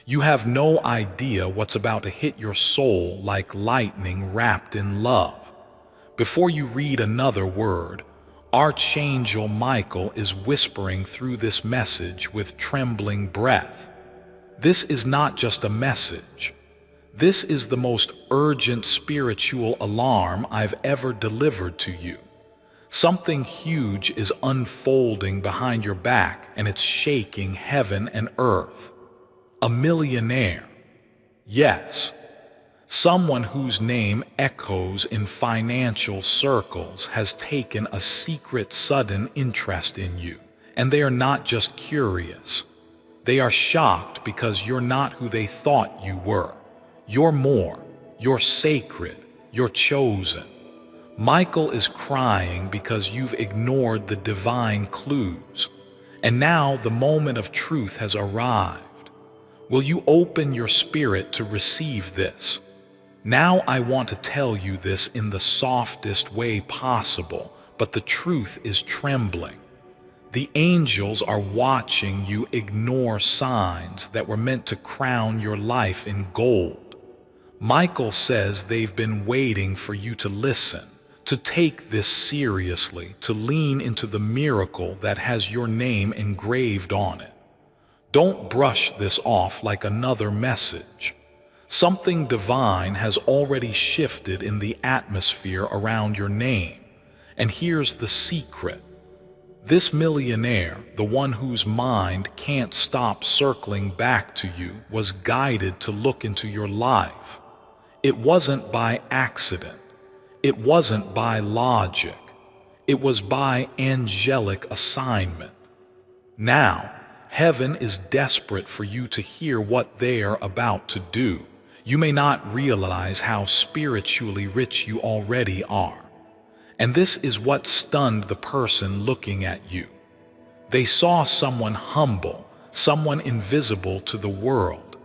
You have no idea what's about to hit your soul like lightning wrapped in love. Before you read another word, Archangel Michael is whispering through this message with trembling breath. This is not just a message. This is the most urgent spiritual alarm I've ever delivered to you. Something huge is unfolding behind your back, and it's shaking heaven and earth. A millionaire. Yes, someone whose name echoes in financial circles has taken a secret, sudden interest in you. And they are not just curious. They are shocked because you're not who they thought you were. You're more. You're sacred. You're chosen. Michael is crying because you've ignored the divine clues. And now the moment of truth has arrived. Will you open your spirit to receive this? Now I want to tell you this in the softest way possible, but the truth is trembling. The angels are watching you ignore signs that were meant to crown your life in gold. Michael says they've been waiting for you to listen, to take this seriously, to lean into the miracle that has your name engraved on it. Don't brush this off like another message. Something divine has already shifted in the atmosphere around your name. And here's the secret. This millionaire, the one whose mind can't stop circling back to you, was guided to look into your life. It wasn't by accident. It wasn't by logic. It was by angelic assignment. Now, heaven is desperate for you to hear what they are about to do. You may not realize how spiritually rich you already are. And this is what stunned the person looking at you. They saw someone humble, someone invisible to the world,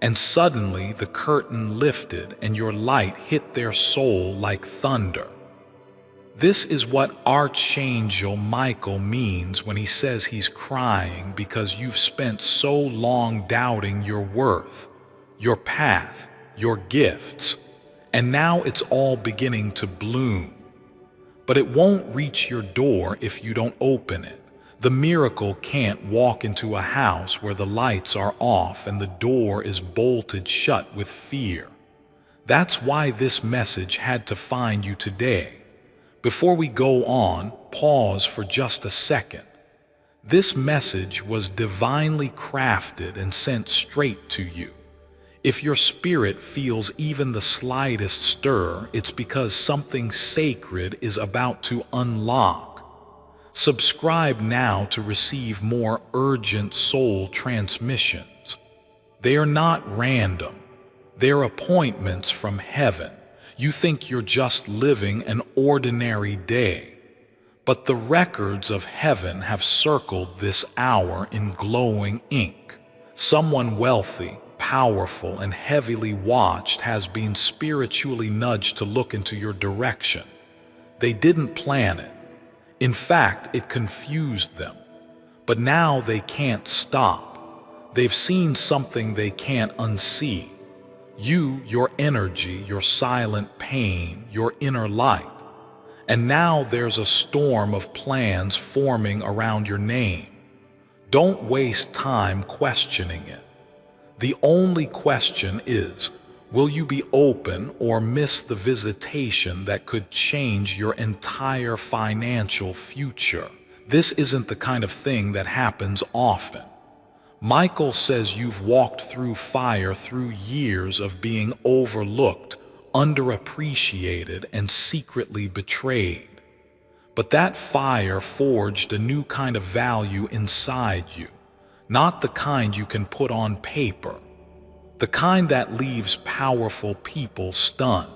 and suddenly the curtain lifted and your light hit their soul like thunder. This is what Archangel Michael means when he says he's crying because you've spent so long doubting your worth, your path, your gifts, and now it's all beginning to bloom. But it won't reach your door if you don't open it. The miracle can't walk into a house where the lights are off and the door is bolted shut with fear. That's why this message had to find you today. Before we go on, pause for just a second. This message was divinely crafted and sent straight to you. If your spirit feels even the slightest stir, it's because something sacred is about to unlock. Subscribe now to receive more urgent soul transmissions. They are not random. They're appointments from heaven. You think you're just living an ordinary day, but the records of heaven have circled this hour in glowing ink. Someone wealthy, powerful, and heavily watched has been spiritually nudged to look into your direction. They didn't plan it. In fact, it confused them. But now they can't stop. They've seen something they can't unsee. You, your energy, your silent pain, your inner light. And now there's a storm of plans forming around your name. Don't waste time questioning it. The only question is, will you be open or miss the visitation that could change your entire financial future? This isn't the kind of thing that happens often. Michael says you've walked through fire through years of being overlooked, underappreciated, and secretly betrayed. But that fire forged a new kind of value inside you. Not the kind you can put on paper. The kind that leaves powerful people stunned.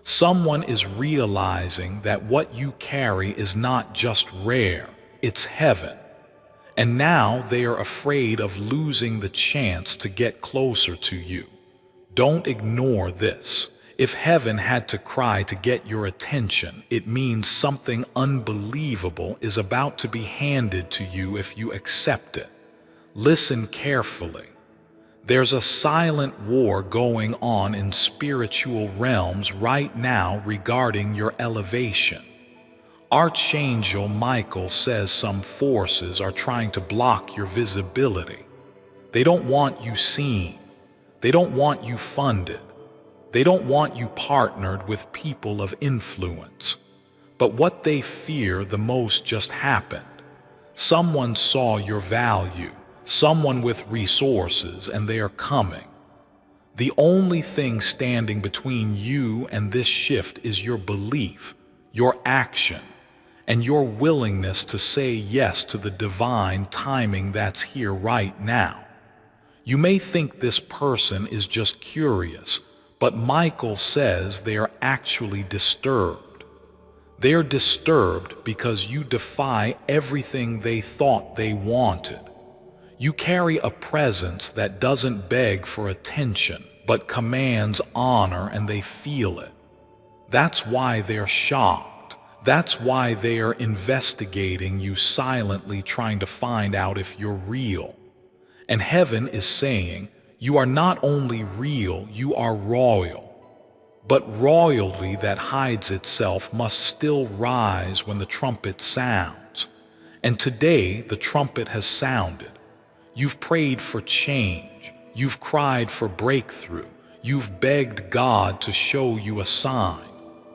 Someone is realizing that what you carry is not just rare, it's heaven. And now they are afraid of losing the chance to get closer to you. Don't ignore this. If heaven had to cry to get your attention, it means something unbelievable is about to be handed to you if you accept it. Listen carefully. There's a silent war going on in spiritual realms right now regarding your elevation. Archangel Michael says some forces are trying to block your visibility. They don't want you seen. They don't want you funded. They don't want you partnered with people of influence. But what they fear the most just happened. Someone saw your value, someone with resources, and they are coming. The only thing standing between you and this shift is your belief, your action, and your willingness to say yes to the divine timing that's here right now. You may think this person is just curious, but Michael says they are actually disturbed. They're disturbed because you defy everything they thought they wanted. You carry a presence that doesn't beg for attention, but commands honor, and they feel it. That's why they're shocked. That's why they are investigating you silently, trying to find out if you're real. And heaven is saying, you are not only real, you are royal. But royalty that hides itself must still rise when the trumpet sounds. And today the trumpet has sounded. You've prayed for change. You've cried for breakthrough. You've begged God to show you a sign.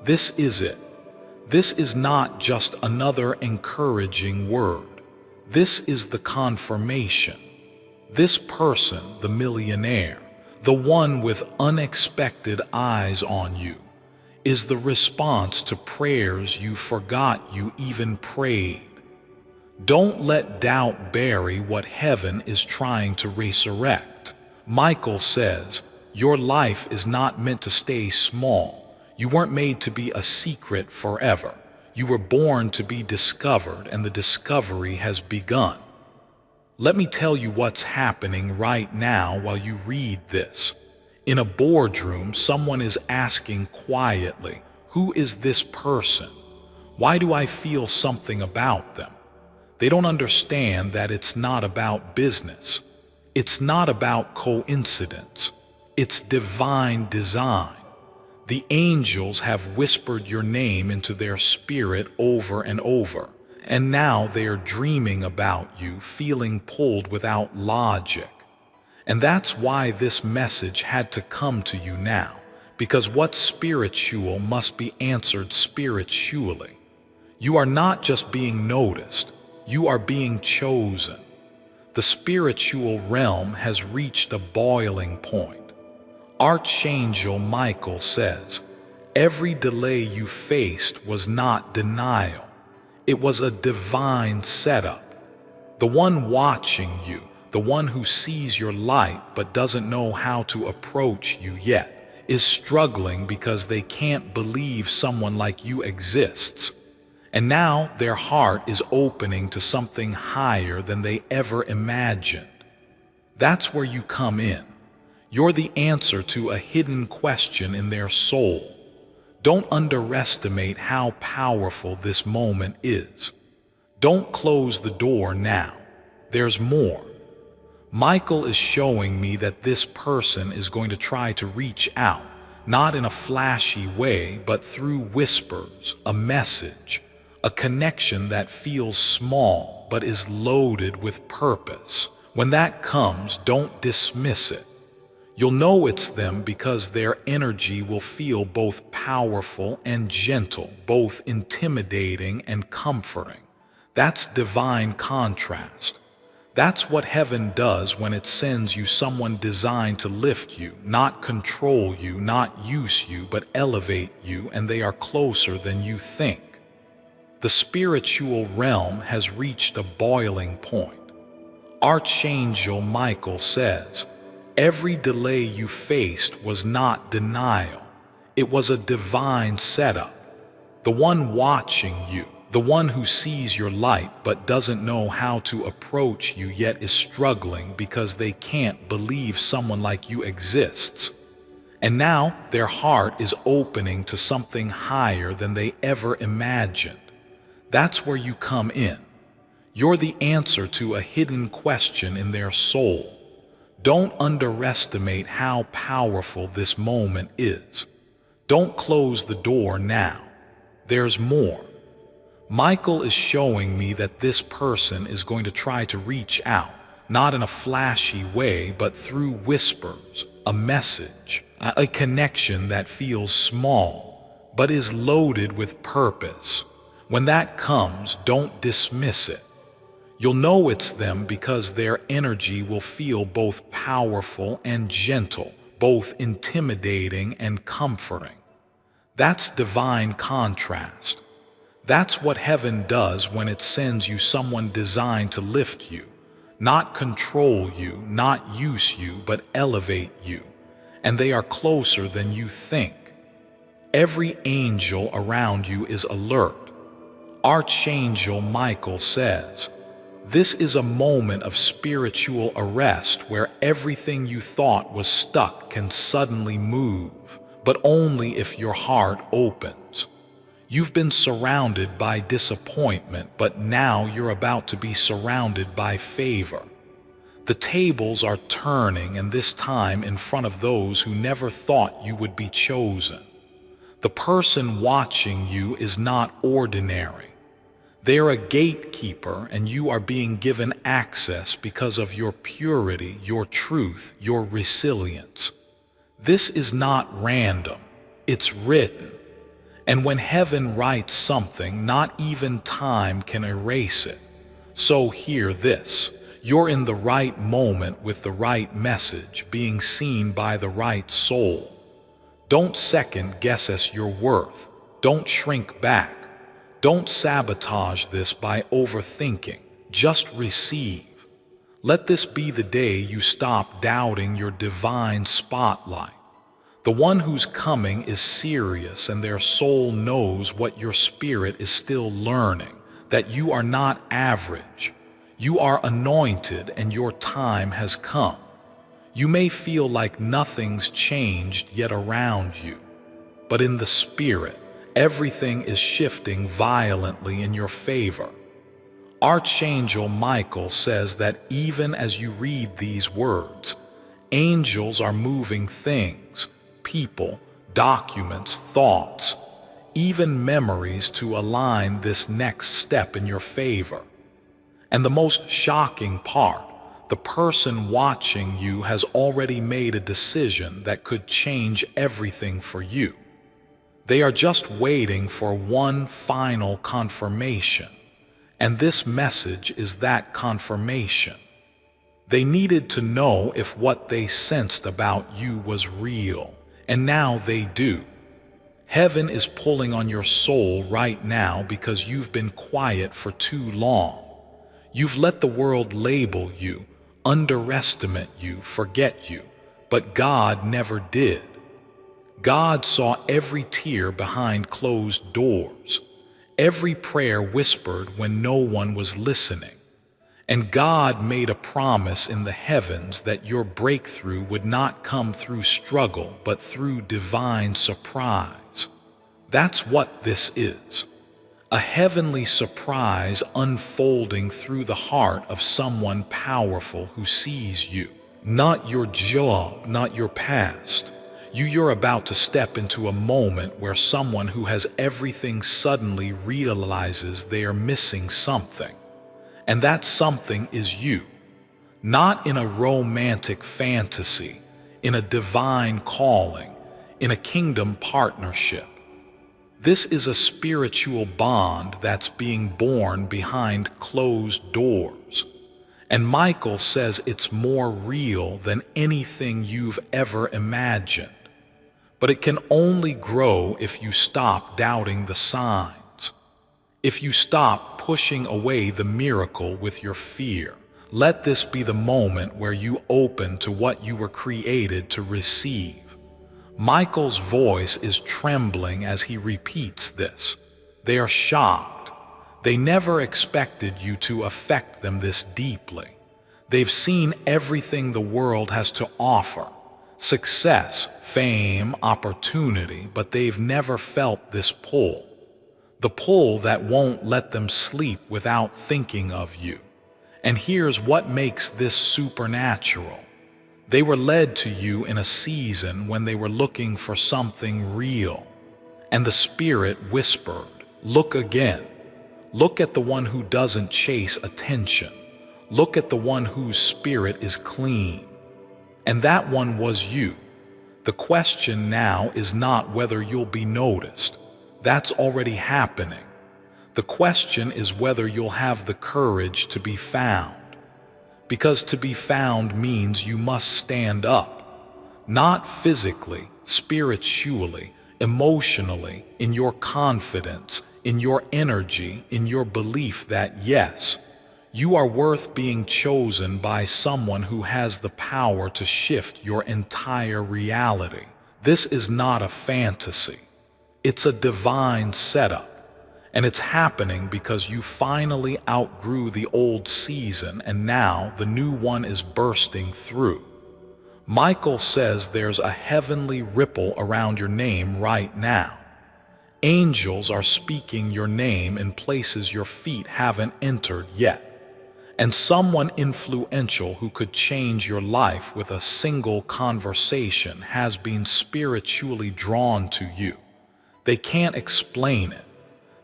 This is it. This is not just another encouraging word. This is the confirmation. This person, the millionaire, the one with unexpected eyes on you, is the response to prayers you forgot you even prayed. Don't let doubt bury what heaven is trying to resurrect. Michael says, your life is not meant to stay small. You weren't made to be a secret forever. You were born to be discovered, and the discovery has begun. Let me tell you what's happening right now while you read this. In a boardroom, someone is asking quietly, who is this person? Why do I feel something about them? They don't understand that it's not about business. It's not about coincidence. It's divine design. The angels have whispered your name into their spirit over and over. And now they are dreaming about you, feeling pulled without logic. And that's why this message had to come to you now, because what's spiritual must be answered spiritually. You are not just being noticed, you are being chosen. The spiritual realm has reached a boiling point. Archangel Michael says, every delay you faced was not denial. It was a divine setup. The one watching you, the one who sees your light but doesn't know how to approach you yet, is struggling because they can't believe someone like you exists. And now their heart is opening to something higher than they ever imagined. That's where you come in. You're the answer to a hidden question in their soul. Don't underestimate how powerful this moment is. Don't close the door now. There's more. Michael is showing me that this person is going to try to reach out, not in a flashy way, but through whispers, a message, a connection that feels small but is loaded with purpose. When that comes, don't dismiss it. You'll know it's them because their energy will feel both powerful and gentle, both intimidating and comforting. That's divine contrast. That's what heaven does when it sends you someone designed to lift you, not control you, not use you, but elevate you, and they are closer than you think. The spiritual realm has reached a boiling point. Archangel Michael says, every delay you faced was not denial. It was a divine setup. The one watching you, the one who sees your light but doesn't know how to approach you yet is struggling because they can't believe someone like you exists. And now their heart is opening to something higher than they ever imagined. That's where you come in. You're the answer to a hidden question in their soul. Don't underestimate how powerful this moment is. Don't close the door now. There's more. Michael is showing me that this person is going to try to reach out, not in a flashy way, but through whispers, a message, a connection that feels small, but is loaded with purpose. When that comes, don't dismiss it. You'll know it's them because their energy will feel both powerful and gentle, both intimidating and comforting. That's divine contrast. That's what heaven does when it sends you someone designed to lift you, not control you, not use you, but elevate you. And they are closer than you think. Every angel around you is alert. Archangel Michael says, "This is a moment of spiritual arrest where everything you thought was stuck can suddenly move, but only if your heart opens. You've been surrounded by disappointment, but now you're about to be surrounded by favor. The tables are turning, and this time in front of those who never thought you would be chosen. The person watching you is not ordinary. They're a gatekeeper, and you are being given access because of your purity, your truth, your resilience. This is not random, it's written. And when heaven writes something, not even time can erase it. So hear this. You're in the right moment with the right message, being seen by the right soul. Don't second guess your worth. Don't shrink back. Don't sabotage this by overthinking. Just receive. Let this be the day you stop doubting your divine spotlight. The one who's coming is serious, and their soul knows what your spirit is still learning, that you are not average. You are anointed, and your time has come. You may feel like nothing's changed yet around you, but in the spirit, everything is shifting violently in your favor. Archangel Michael says that even as you read these words, angels are moving things, people, documents, thoughts, even memories to align this next step in your favor. And the most shocking part, the person watching you has already made a decision that could change everything for you. They are just waiting for one final confirmation, and this message is that confirmation. They needed to know if what they sensed about you was real, and now they do. Heaven is pulling on your soul right now because you've been quiet for too long. You've let the world label you, underestimate you, forget you, but God never did. God saw every tear behind closed doors, every prayer whispered when no one was listening. And God made a promise in the heavens that your breakthrough would not come through struggle, but through divine surprise. That's what this is. A heavenly surprise unfolding through the heart of someone powerful who sees you. Not your job, not your past. You're about to step into a moment where someone who has everything suddenly realizes they are missing something. And that something is you. Not in a romantic fantasy, in a divine calling, in a kingdom partnership. This is a spiritual bond that's being born behind closed doors. And Michael says it's more real than anything you've ever imagined. But it can only grow if you stop doubting the signs. If you stop pushing away the miracle with your fear. Let this be the moment where you open to what you were created to receive. Michael's voice is trembling as he repeats this. They are shocked. They never expected you to affect them this deeply. They've seen everything the world has to offer. Success, fame, opportunity, but they've never felt this pull. The pull that won't let them sleep without thinking of you. And here's what makes this supernatural. They were led to you in a season when they were looking for something real. And the Spirit whispered, "Look again. Look at the one who doesn't chase attention. Look at the one whose spirit is clean." And that one was you. The question now is not whether you'll be noticed. That's already happening. The question is whether you'll have the courage to be found. Because to be found means you must stand up. Not physically, spiritually, emotionally, in your confidence, in your energy, in your belief that yes, you are worth being chosen by someone who has the power to shift your entire reality. This is not a fantasy. It's a divine setup. And it's happening because you finally outgrew the old season and now the new one is bursting through. Michael says there's a heavenly ripple around your name right now. Angels are speaking your name in places your feet haven't entered yet. And someone influential who could change your life with a single conversation has been spiritually drawn to you. They can't explain it.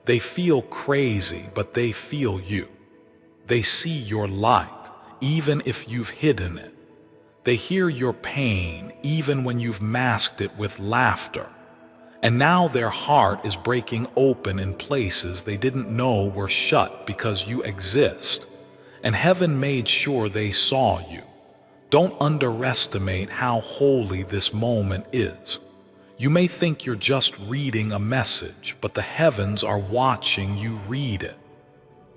They feel crazy, but they feel you. They see your light, even if you've hidden it. They hear your pain, even when you've masked it with laughter. And now their heart is breaking open in places they didn't know were shut because you exist. And heaven made sure they saw you. Don't underestimate how holy this moment is. You may think you're just reading a message, but the heavens are watching you read it.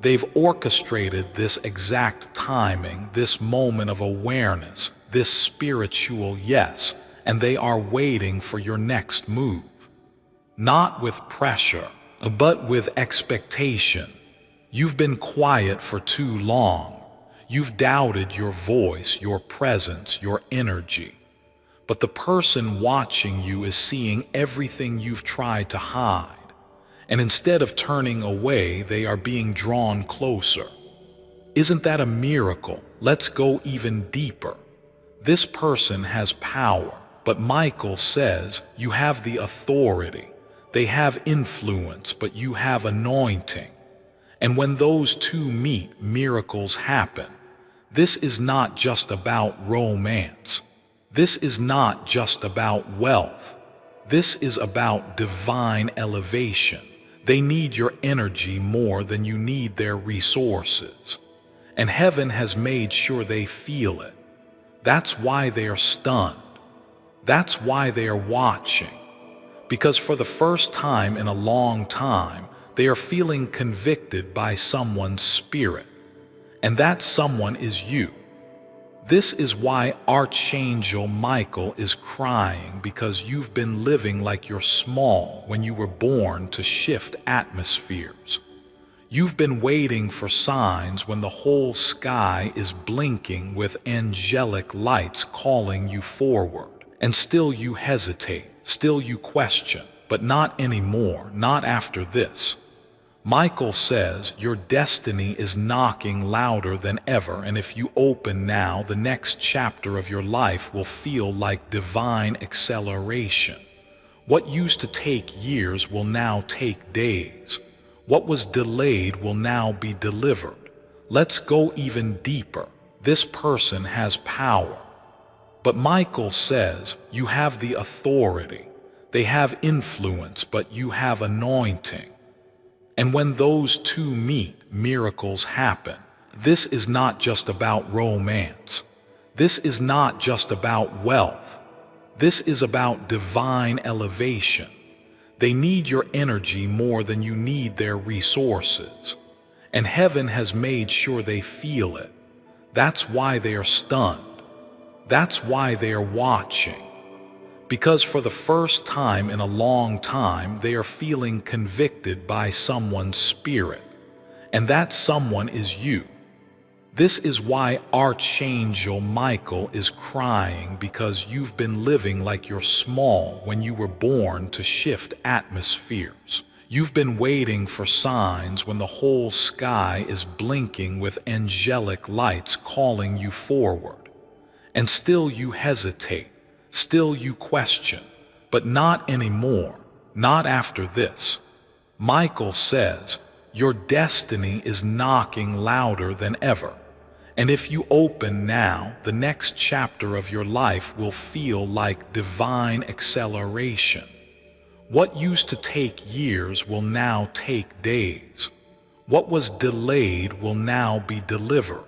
They've orchestrated this exact timing, this moment of awareness, this spiritual yes, and they are waiting for your next move. Not with pressure, but with expectation. You've been quiet for too long. You've doubted your voice, your presence, your energy. But the person watching you is seeing everything you've tried to hide. And instead of turning away, they are being drawn closer. Isn't that a miracle? Let's go even deeper. This person has power, but Michael says you have the authority. They have influence, but you have anointing. And when those two meet, miracles happen. This is not just about romance. This is not just about wealth. This is about divine elevation. They need your energy more than you need their resources. And heaven has made sure they feel it. That's why they are stunned. That's why they are watching. Because for the first time in a long time, they are feeling convicted by someone's spirit. And that someone is you. This is why Archangel Michael is crying, because you've been living like you're small when you were born to shift atmospheres. You've been waiting for signs when the whole sky is blinking with angelic lights calling you forward. And still you hesitate, still you question, but not anymore, not after this. Michael says your destiny is knocking louder than ever, and if you open now, the next chapter of your life will feel like divine acceleration. What used to take years will now take days. What was delayed will now be delivered. Let's go even deeper. This person has power. But Michael says you have the authority. They have influence, but you have anointing. And when those two meet, miracles happen. This is not just about romance. This is not just about wealth. This is about divine elevation. They need your energy more than you need their resources. And heaven has made sure they feel it. That's why they are stunned. That's why they are watching. Because for the first time in a long time, they are feeling convicted by someone's spirit. And that someone is you. This is why Archangel Michael is crying, because you've been living like you're small when you were born to shift atmospheres. You've been waiting for signs when the whole sky is blinking with angelic lights calling you forward. And still you hesitate, still you question, but not anymore, not after this. Michael says, your destiny is knocking louder than ever. And if you open now, the next chapter of your life will feel like divine acceleration. What used to take years will now take days. What was delayed will now be delivered.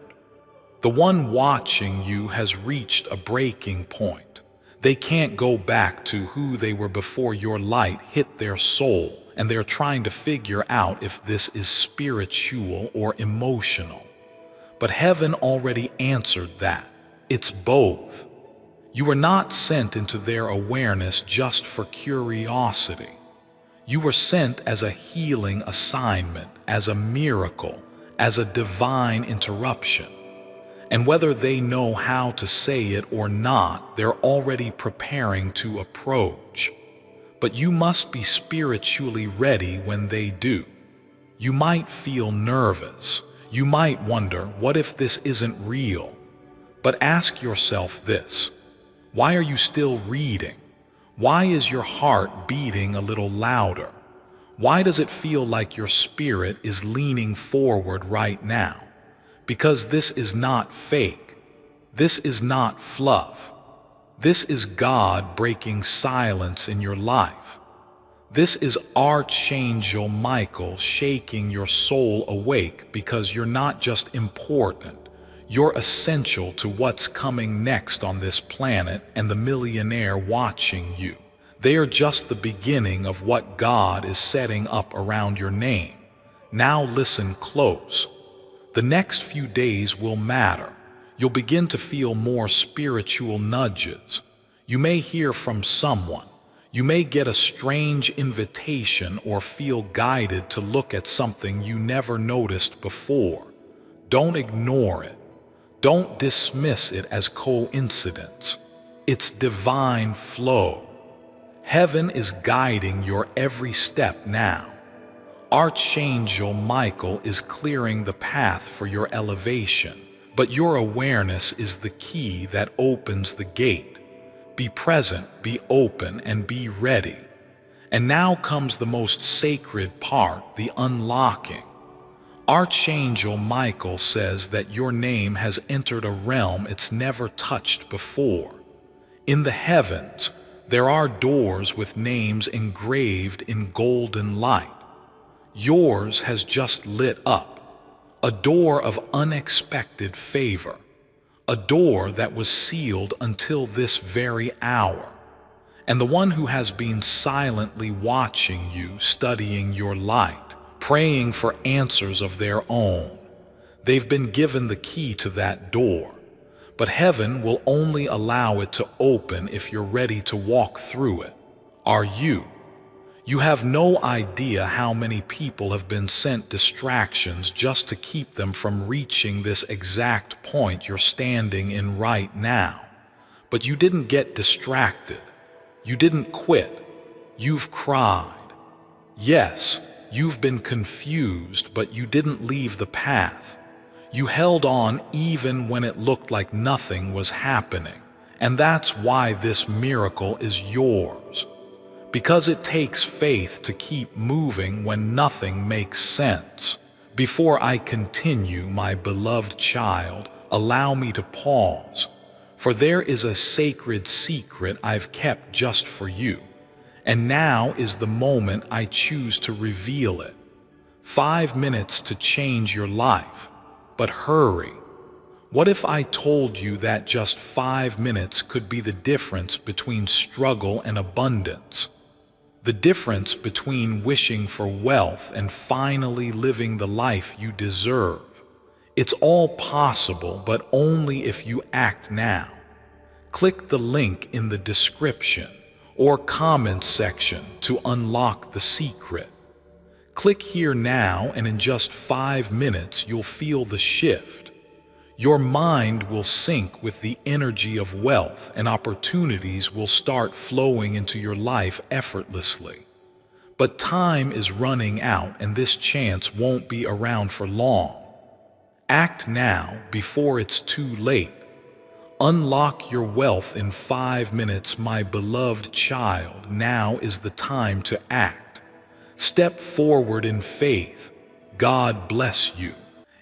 The one watching you has reached a breaking point. They can't go back to who they were before your light hit their soul, and they're trying to figure out if this is spiritual or emotional. But heaven already answered that. It's both. You were not sent into their awareness just for curiosity. You were sent as a healing assignment, as a miracle, as a divine interruption. And whether they know how to say it or not, they're already preparing to approach. But you must be spiritually ready when they do. You might feel nervous. You might wonder, what if this isn't real? But ask yourself this: why are you still reading? Why is your heart beating a little louder? Why does it feel like your spirit is leaning forward right now? Because this is not fake. This is not fluff. This is God breaking silence in your life. This is Archangel Michael shaking your soul awake, because you're not just important. You're essential to what's coming next on this planet and the millionaire watching you. They are just the beginning of what God is setting up around your name. Now listen close. The next few days will matter. You'll begin to feel more spiritual nudges. You may hear from someone. You may get a strange invitation or feel guided to look at something you never noticed before. Don't ignore it. Don't dismiss it as coincidence. It's divine flow. Heaven is guiding your every step now. Archangel Michael is clearing the path for your elevation, but your awareness is the key that opens the gate. Be present, be open, and be ready. And now comes the most sacred part, the unlocking. Archangel Michael says that your name has entered a realm it's never touched before. In the heavens, there are doors with names engraved in golden light. Yours has just lit up, a door of unexpected favor, a door that was sealed until this very hour. And the one who has been silently watching you, studying your light, praying for answers of their own, they've been given the key to that door. But heaven will only allow it to open if you're ready to walk through it. Are you? You have no idea how many people have been sent distractions just to keep them from reaching this exact point you're standing in right now. But you didn't get distracted. You didn't quit. You've cried. Yes, you've been confused, but you didn't leave the path. You held on even when it looked like nothing was happening. And that's why this miracle is yours. Because it takes faith to keep moving when nothing makes sense. Before I continue, my beloved child, allow me to pause, for there is a sacred secret I've kept just for you, and now is the moment I choose to reveal it. 5 minutes to change your life, but hurry. What if I told you that just 5 minutes could be the difference between struggle and abundance? The difference between wishing for wealth and finally living the life you deserve. It's all possible, but only if you act now. Click the link in the description or comment section to unlock the secret. Click here now, and in just 5 minutes you'll feel the shift. Your mind will sync with the energy of wealth, and opportunities will start flowing into your life effortlessly. But time is running out, and this chance won't be around for long. Act now before it's too late. Unlock your wealth in 5 minutes, my beloved child. Now is the time to act. Step forward in faith. God bless you.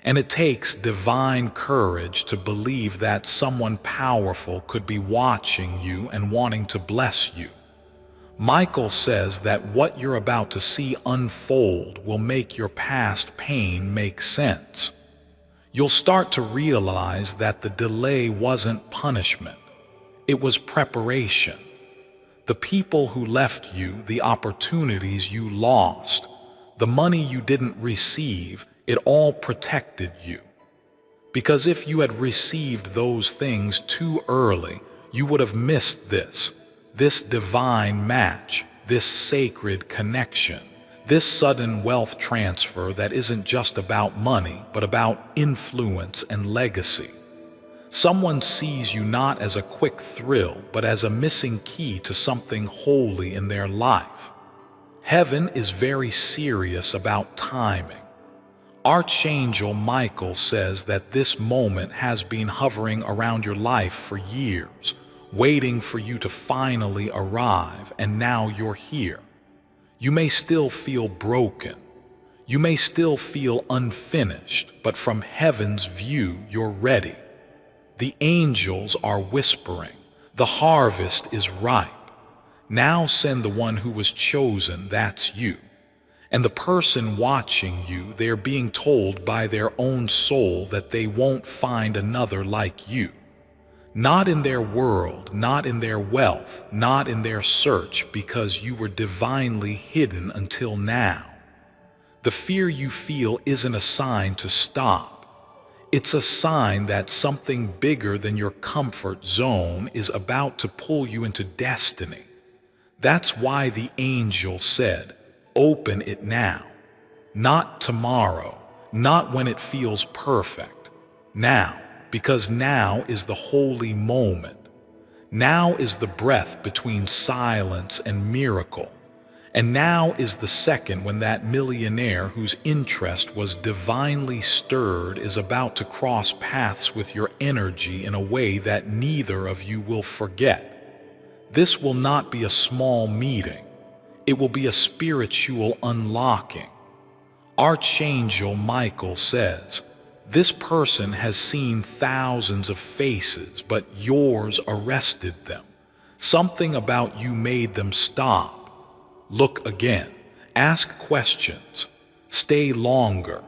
And it takes divine courage to believe that someone powerful could be watching you and wanting to bless you. Michael says that what you're about to see unfold will make your past pain make sense. You'll start to realize that the delay wasn't punishment. It was preparation. The people who left you, the opportunities you lost, the money you didn't receive, it all protected you. Because if you had received those things too early, you would have missed this divine match, this sacred connection, this sudden wealth transfer that isn't just about money, but about influence and legacy. Someone sees you not as a quick thrill, but as a missing key to something holy in their life. Heaven is very serious about timing. Archangel Michael says that this moment has been hovering around your life for years, waiting for you to finally arrive, and now you're here. You may still feel broken. You may still feel unfinished, but from heaven's view, you're ready. The angels are whispering, the harvest is ripe. Now send the one who was chosen, that's you. And the person watching you, they're being told by their own soul that they won't find another like you. Not in their world, not in their wealth, not in their search, because you were divinely hidden until now. The fear you feel isn't a sign to stop. It's a sign that something bigger than your comfort zone is about to pull you into destiny. That's why the angel said, open it now. Not tomorrow, not when it feels perfect. Now, because now is the holy moment. Now is the breath between silence and miracle. And now is the second when that millionaire whose interest was divinely stirred is about to cross paths with your energy in a way that neither of you will forget. This will not be a small meeting. It will be a spiritual unlocking. Archangel Michael says, this person has seen thousands of faces, but yours arrested them. Something about you made them stop. Look again. Ask questions. Stay longer.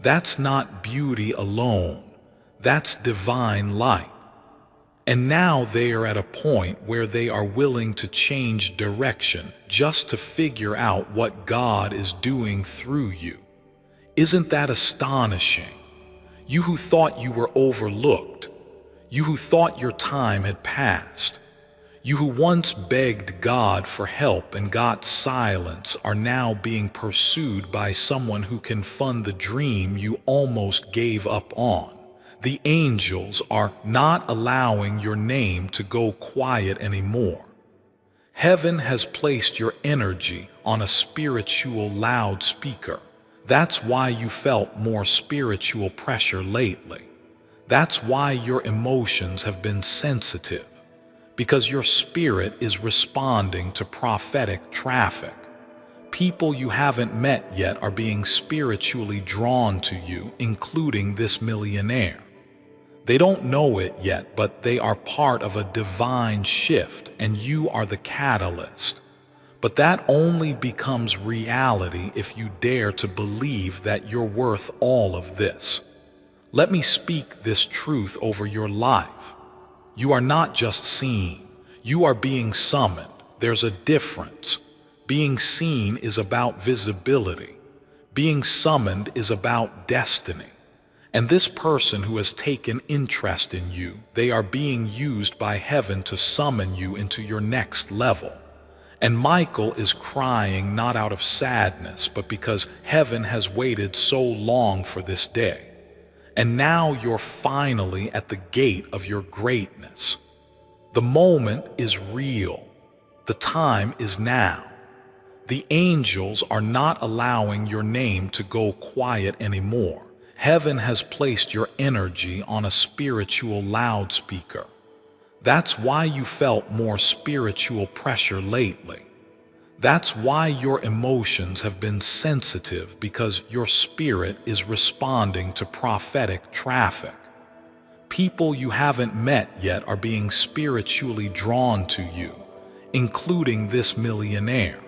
That's not beauty alone. That's divine light. And now they are at a point where they are willing to change direction just to figure out what God is doing through you. Isn't that astonishing? You who thought you were overlooked, you who thought your time had passed, you who once begged God for help and got silence are now being pursued by someone who can fund the dream you almost gave up on. The angels are not allowing your name to go quiet anymore. Heaven has placed your energy on a spiritual loudspeaker. That's why you felt more spiritual pressure lately. That's why your emotions have been sensitive, because your spirit is responding to prophetic traffic. People you haven't met yet are being spiritually drawn to you, including this millionaire. They don't know it yet, but they are part of a divine shift, and you are the catalyst. But that only becomes reality if you dare to believe that you're worth all of this. Let me speak this truth over your life. You are not just seen. You are being summoned. There's a difference. Being seen is about visibility. Being summoned is about destiny. And this person who has taken interest in you, they are being used by heaven to summon you into your next level. And Michael is crying not out of sadness, but because heaven has waited so long for this day. And now you're finally at the gate of your greatness. The moment is real. The time is now. The angels are not allowing your name to go quiet anymore. Heaven has placed your energy on a spiritual loudspeaker. That's why you felt more spiritual pressure lately. That's why your emotions have been sensitive, because your spirit is responding to prophetic traffic. People you haven't met yet are being spiritually drawn to you, including this millionaire.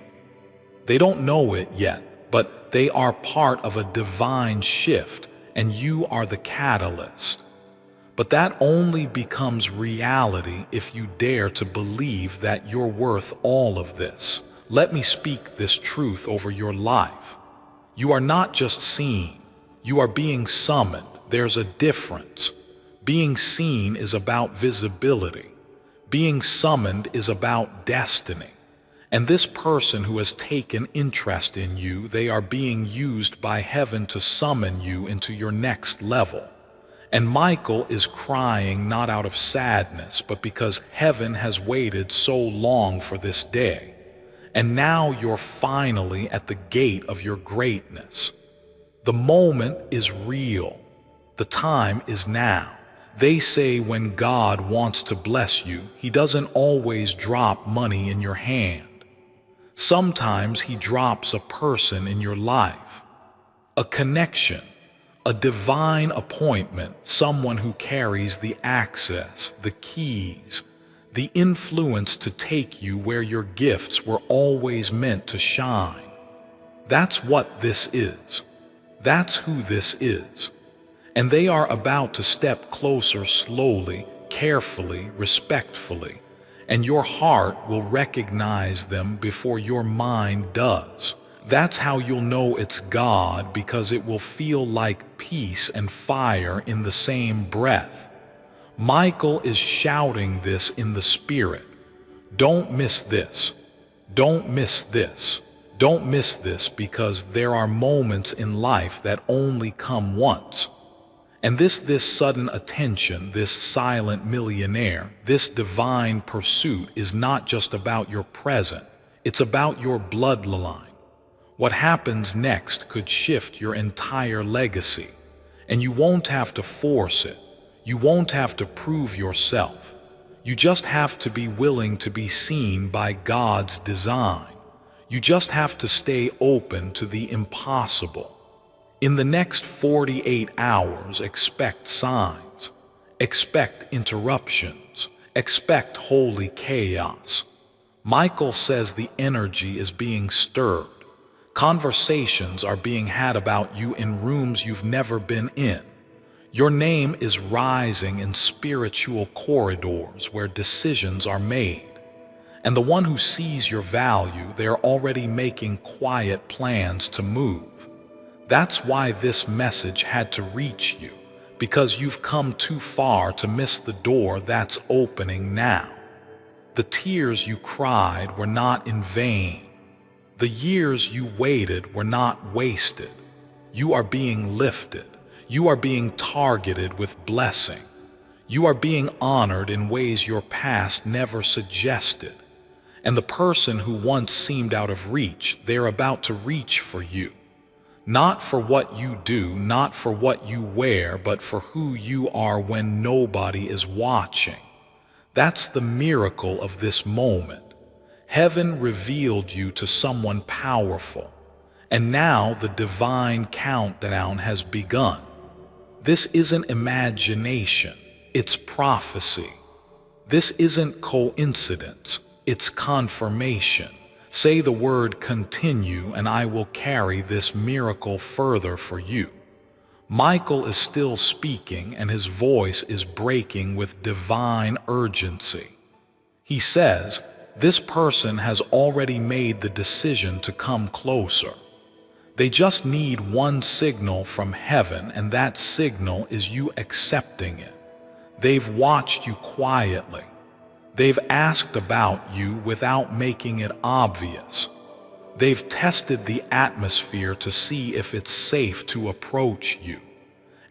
They don't know it yet, but they are part of a divine shift, and you are the catalyst. But that only becomes reality if you dare to believe that you're worth all of this. Let me speak this truth over your life. You are not just seen, you are being summoned. There's a difference. Being seen is about visibility. Being summoned is about destiny. And this person who has taken interest in you, they are being used by heaven to summon you into your next level. And Michael is crying not out of sadness, but because heaven has waited so long for this day. And now you're finally at the gate of your greatness. The moment is real. The time is now. They say when God wants to bless you, He doesn't always drop money in your hand. Sometimes He drops a person in your life, a connection, a divine appointment, someone who carries the access, the keys, the influence to take you where your gifts were always meant to shine. That's what this is. That's who this is. And they are about to step closer slowly, carefully, respectfully, and your heart will recognize them before your mind does. That's how you'll know it's God, because it will feel like peace and fire in the same breath. Michael is shouting this in the spirit. Don't miss this. Don't miss this. Don't miss this, because there are moments in life that only come once. And this sudden attention, this silent millionaire, this divine pursuit is not just about your present, it's about your bloodline. What happens next could shift your entire legacy, and you won't have to force it. You won't have to prove yourself. You just have to be willing to be seen by God's design. You just have to stay open to the impossible. In the next 48 hours, expect signs, expect interruptions, expect holy chaos. Michael says the energy is being stirred. Conversations are being had about you in rooms you've never been in. Your name is rising in spiritual corridors where decisions are made. And the one who sees your value, they're already making quiet plans to move. That's why this message had to reach you, because you've come too far to miss the door that's opening now. The tears you cried were not in vain. The years you waited were not wasted. You are being lifted. You are being targeted with blessing. You are being honored in ways your past never suggested. And the person who once seemed out of reach, they're about to reach for you. Not for what you do, not for what you wear, but for who you are when nobody is watching. That's the miracle of this moment. Heaven revealed you to someone powerful, and now the divine countdown has begun. This isn't imagination, it's prophecy. This isn't coincidence, it's confirmation. Say the word continue, and I will carry this miracle further for you. Michael is still speaking, and his voice is breaking with divine urgency. He says, this person has already made the decision to come closer. They just need one signal from heaven, and that signal is you accepting it. They've watched you quietly. They've asked about you without making it obvious. They've tested the atmosphere to see if it's safe to approach you.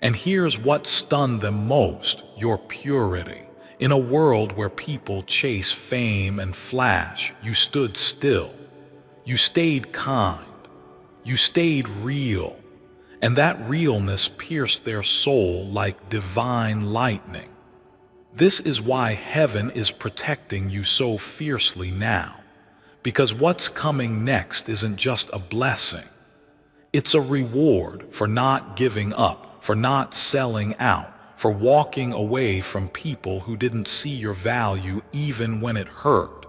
And here's what stunned them most: your purity. In a world where people chase fame and flash, you stood still. You stayed kind. You stayed real. And that realness pierced their soul like divine lightning. This is why heaven is protecting you so fiercely now, because what's coming next isn't just a blessing. It's a reward for not giving up, for not selling out, for walking away from people who didn't see your value even when it hurt.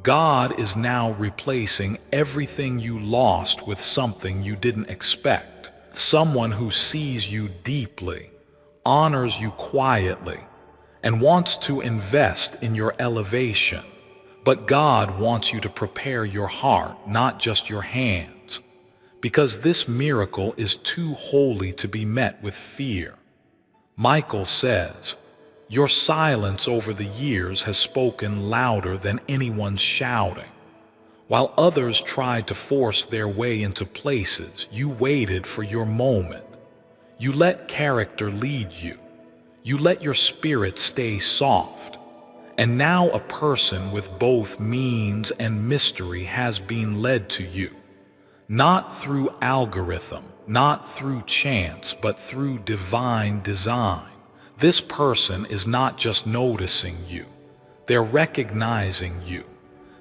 God is now replacing everything you lost with something you didn't expect. Someone who sees you deeply, honors you quietly, and wants to invest in your elevation. But God wants you to prepare your heart, not just your hands, because this miracle is too holy to be met with fear. Michael says, "Your silence over the years has spoken louder than anyone's shouting. While others tried to force their way into places, you waited for your moment. You let character lead you. You let your spirit stay soft. And now a person with both means and mystery has been led to you. Not through algorithm, not through chance, but through divine design. This person is not just noticing you. They're recognizing you.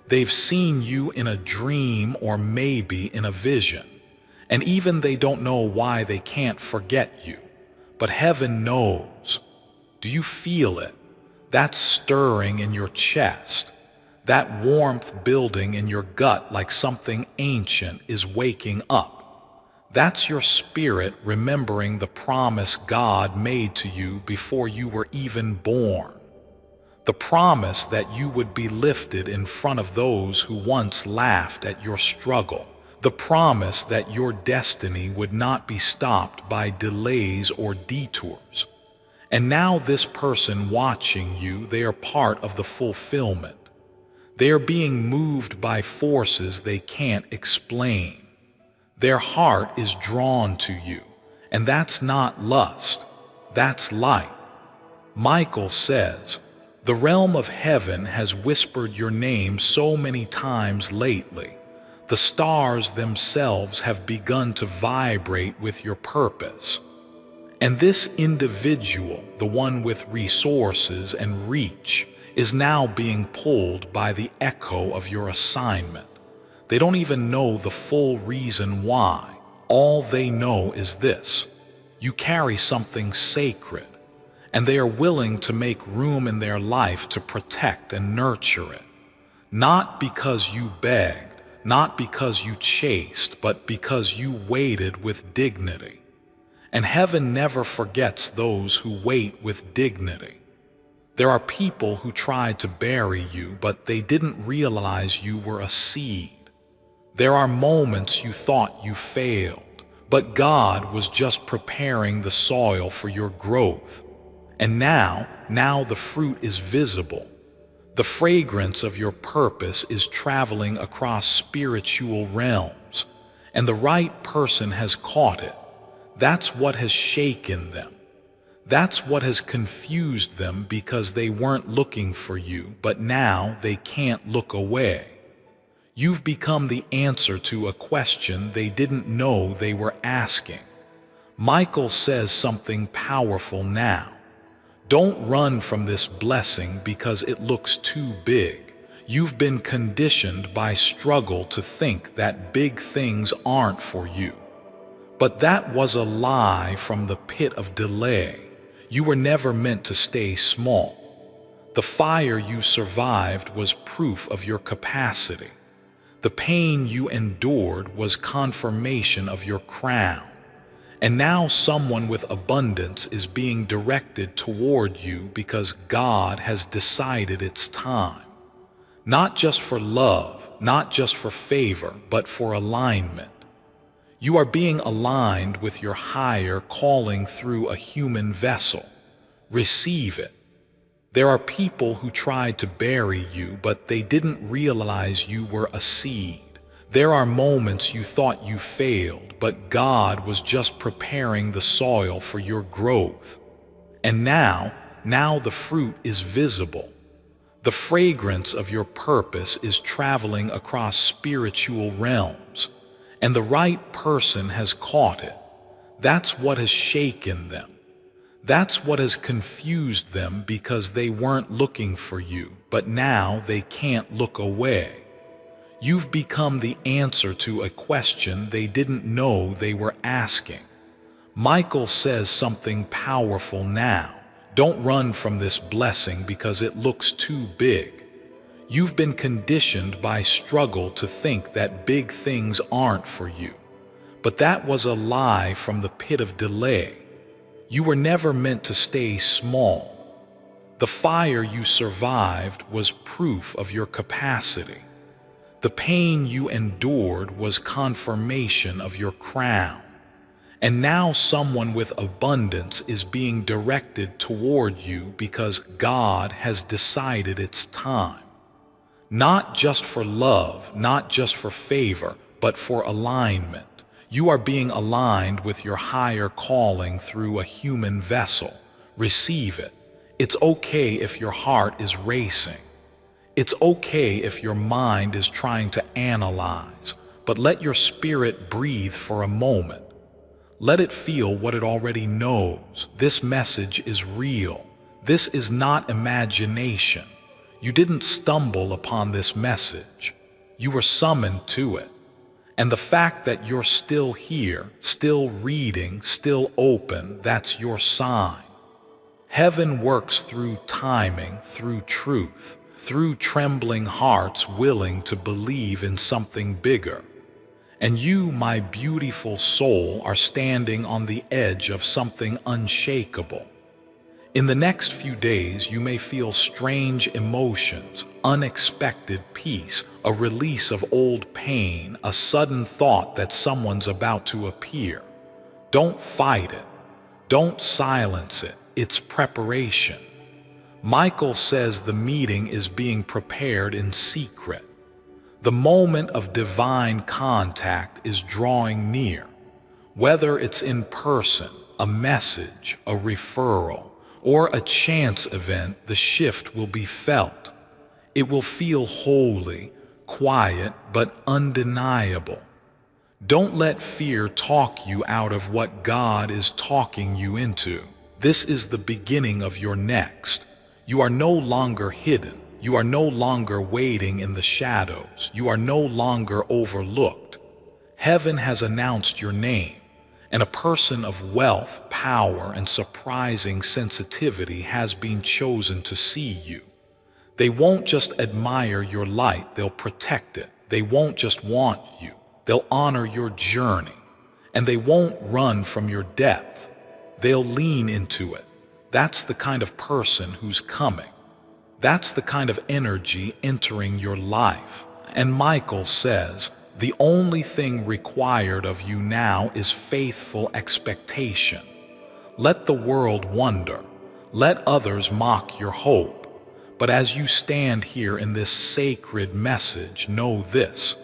They've seen you in a dream or maybe in a vision. And even they don't know why they can't forget you. But heaven knows. Do you feel it? That stirring in your chest. That warmth building in your gut like something ancient is waking up. That's your spirit remembering the promise God made to you before you were even born. The promise that you would be lifted in front of those who once laughed at your struggle. The promise that your destiny would not be stopped by delays or detours. And now this person watching you, they are part of the fulfillment. They are being moved by forces they can't explain. Their heart is drawn to you, and that's not lust, that's light. Michael says, "The realm of heaven has whispered your name so many times lately. The stars themselves have begun to vibrate with your purpose. And this individual, the one with resources and reach, is now being pulled by the echo of your assignment. They don't even know the full reason why. All they know is this: you carry something sacred, and they are willing to make room in their life to protect and nurture it. Not because you begged, not because you chased, but because you waited with dignity. And heaven never forgets those who wait with dignity. There are people who tried to bury you, but they didn't realize you were a seed. There are moments you thought you failed, but God was just preparing the soil for your growth. And now the fruit is visible. The fragrance of your purpose is traveling across spiritual realms, and the right person has caught it. That's what has shaken them. That's what has confused them, because they weren't looking for you, but now they can't look away. You've become the answer to a question they didn't know they were asking. Michael says something powerful now. Don't run from this blessing because it looks too big. You've been conditioned by struggle to think that big things aren't for you. But that was a lie from the pit of delay. You were never meant to stay small. The fire you survived was proof of your capacity. The pain you endured was confirmation of your crown. And now someone with abundance is being directed toward you because God has decided it's time. Not just for love, not just for favor, but for alignment. You are being aligned with your higher calling through a human vessel. Receive it. There are people who tried to bury you, but they didn't realize you were a seed. There are moments you thought you failed, but God was just preparing the soil for your growth. And now the fruit is visible. The fragrance of your purpose is traveling across spiritual realms. And the right person has caught it. That's what has shaken them. That's what has confused them because they weren't looking for you, but now they can't look away. You've become the answer to a question they didn't know they were asking. Michael says something powerful now. Don't run from this blessing because it looks too big. You've been conditioned by struggle to think that big things aren't for you. But that was a lie from the pit of delay. You were never meant to stay small. The fire you survived was proof of your capacity. The pain you endured was confirmation of your crown. And now someone with abundance is being directed toward you because God has decided it's time. Not just for love, not just for favor, but for alignment. You are being aligned with your higher calling through a human vessel. Receive it. It's okay if your heart is racing. It's okay if your mind is trying to analyze, but let your spirit breathe for a moment. Let it feel what it already knows. This message is real. This is not imagination. You didn't stumble upon this message. You were summoned to it. And the fact that you're still here, still reading, still open, that's your sign. Heaven works through timing, through truth, through trembling hearts willing to believe in something bigger. And you, my beautiful soul, are standing on the edge of something unshakable. In the next few days, you may feel strange emotions, unexpected peace, a release of old pain, a sudden thought that someone's about to appear. Don't fight it. Don't silence it. It's preparation. Michael says the meeting is being prepared in secret. The moment of divine contact is drawing near. Whether it's in person, a message, a referral, or a chance event, the shift will be felt. It will feel holy, quiet, but undeniable. Don't let fear talk you out of what God is talking you into. This is the beginning of your next. You are no longer hidden. You are no longer waiting in the shadows. You are no longer overlooked. Heaven has announced your name, and a person of wealth, power, and surprising sensitivity has been chosen to see you. They won't just admire your light, they'll protect it. They won't just want you, they'll honor your journey. And they won't run from your depth, they'll lean into it. That's the kind of person who's coming. That's the kind of energy entering your life. And Michael says, the only thing required of you now is faithful expectation. Let the world wonder. Let others mock your hope. But as you stand here in this sacred message, know this.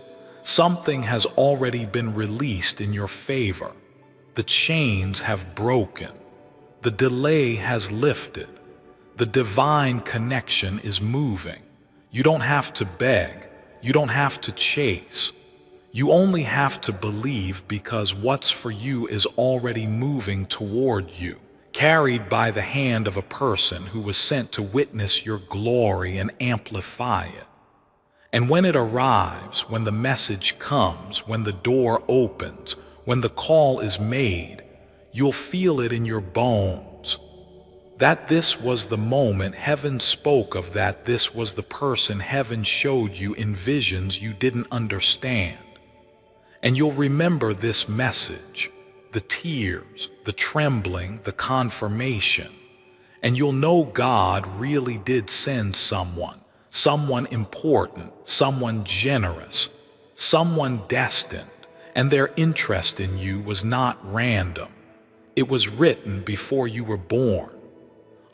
Something has already been released in your favor. The chains have broken. The delay has lifted. The divine connection is moving. You don't have to beg. You don't have to chase. You only have to believe because what's for you is already moving toward you, carried by the hand of a person who was sent to witness your glory and amplify it. And when it arrives, when the message comes, when the door opens, when the call is made, you'll feel it in your bones. That this was the moment heaven spoke of, that this was the person heaven showed you in visions you didn't understand. And you'll remember this message, the tears, the trembling, the confirmation. And you'll know God really did send someone important, someone generous, someone destined, and their interest in you was not random. It was written before you were born.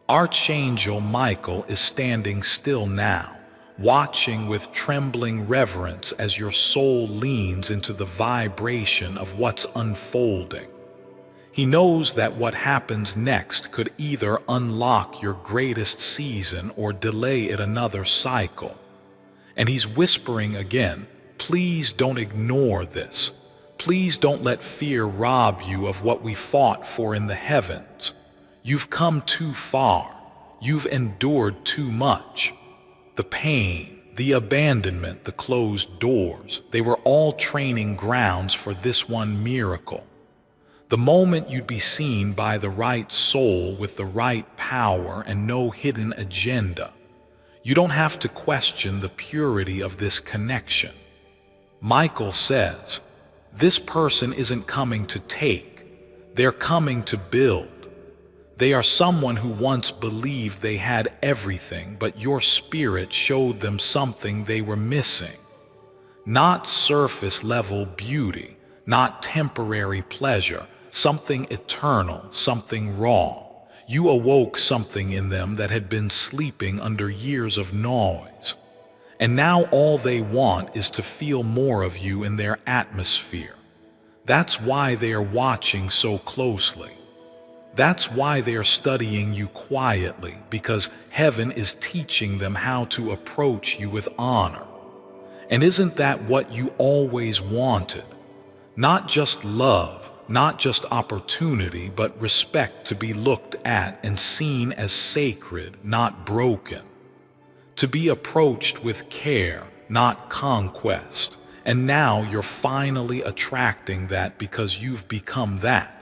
Archangel Michael is standing still now, watching with trembling reverence as your soul leans into the vibration of what's unfolding. He knows that what happens next could either unlock your greatest season or delay it another cycle. And he's whispering again, please don't ignore this. Please don't let fear rob you of what we fought for in the heavens. You've come too far. You've endured too much. The pain, the abandonment, the closed doors, they were all training grounds for this one miracle. The moment you'd be seen by the right soul with the right power and no hidden agenda. You don't have to question the purity of this connection. Michael says, this person isn't coming to take, they're coming to build. They are someone who once believed they had everything, but your spirit showed them something they were missing. Not surface-level beauty, not temporary pleasure, something eternal, something raw. You awoke something in them that had been sleeping under years of noise. And now all they want is to feel more of you in their atmosphere. That's why they are watching so closely. That's why they are studying you quietly, because heaven is teaching them how to approach you with honor. And isn't that what you always wanted? Not just love, not just opportunity, but respect, to be looked at and seen as sacred, not broken. To be approached with care, not conquest. And now you're finally attracting that because you've become that.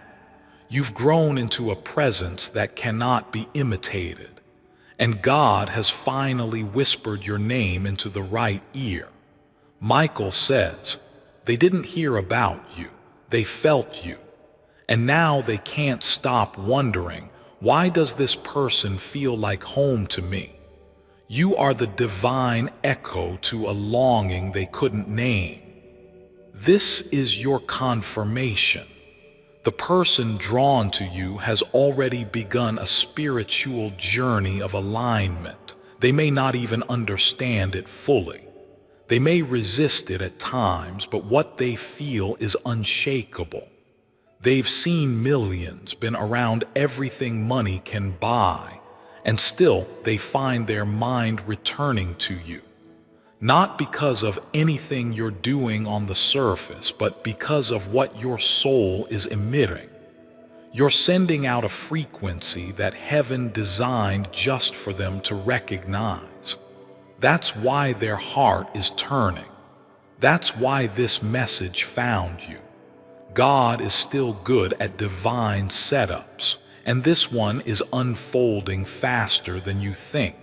You've grown into a presence that cannot be imitated. And God has finally whispered your name into the right ear. Michael says, they didn't hear about you, they felt you. And now they can't stop wondering, why does this person feel like home to me? You are the divine echo to a longing they couldn't name. This is your confirmation. The person drawn to you has already begun a spiritual journey of alignment. They may not even understand it fully. They may resist it at times, but what they feel is unshakable. They've seen millions, been around everything money can buy, and still they find their mind returning to you. Not because of anything you're doing on the surface, but because of what your soul is emitting. You're sending out a frequency that heaven designed just for them to recognize. That's why their heart is turning. That's why this message found you. God is still good at divine setups, and this one is unfolding faster than you think.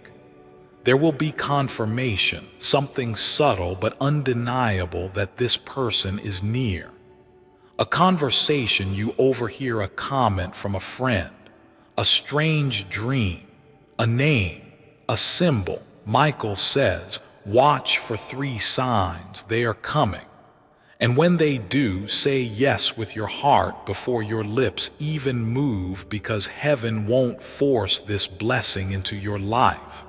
There will be confirmation, something subtle but undeniable that this person is near. A conversation you overhear, a comment from a friend, a strange dream, a name, a symbol. Michael says, watch for 3 signs, they are coming. And when they do, say yes with your heart before your lips even move, because heaven won't force this blessing into your life.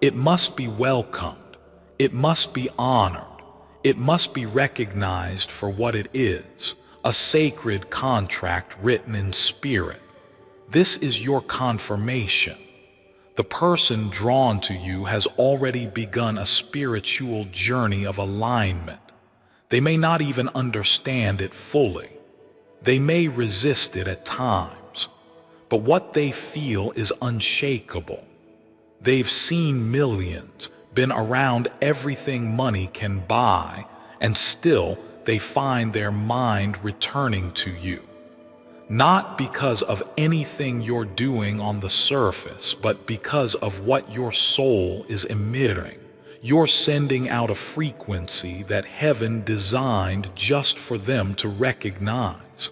It must be welcomed. It must be honored. It must be recognized for what it is, a sacred contract written in spirit. This is your confirmation. The person drawn to you has already begun a spiritual journey of alignment. They may not even understand it fully. They may resist it at times, but what they feel is unshakable. They've seen millions, been around everything money can buy, and still they find their mind returning to you. Not because of anything you're doing on the surface, but because of what your soul is emitting. You're sending out a frequency that heaven designed just for them to recognize.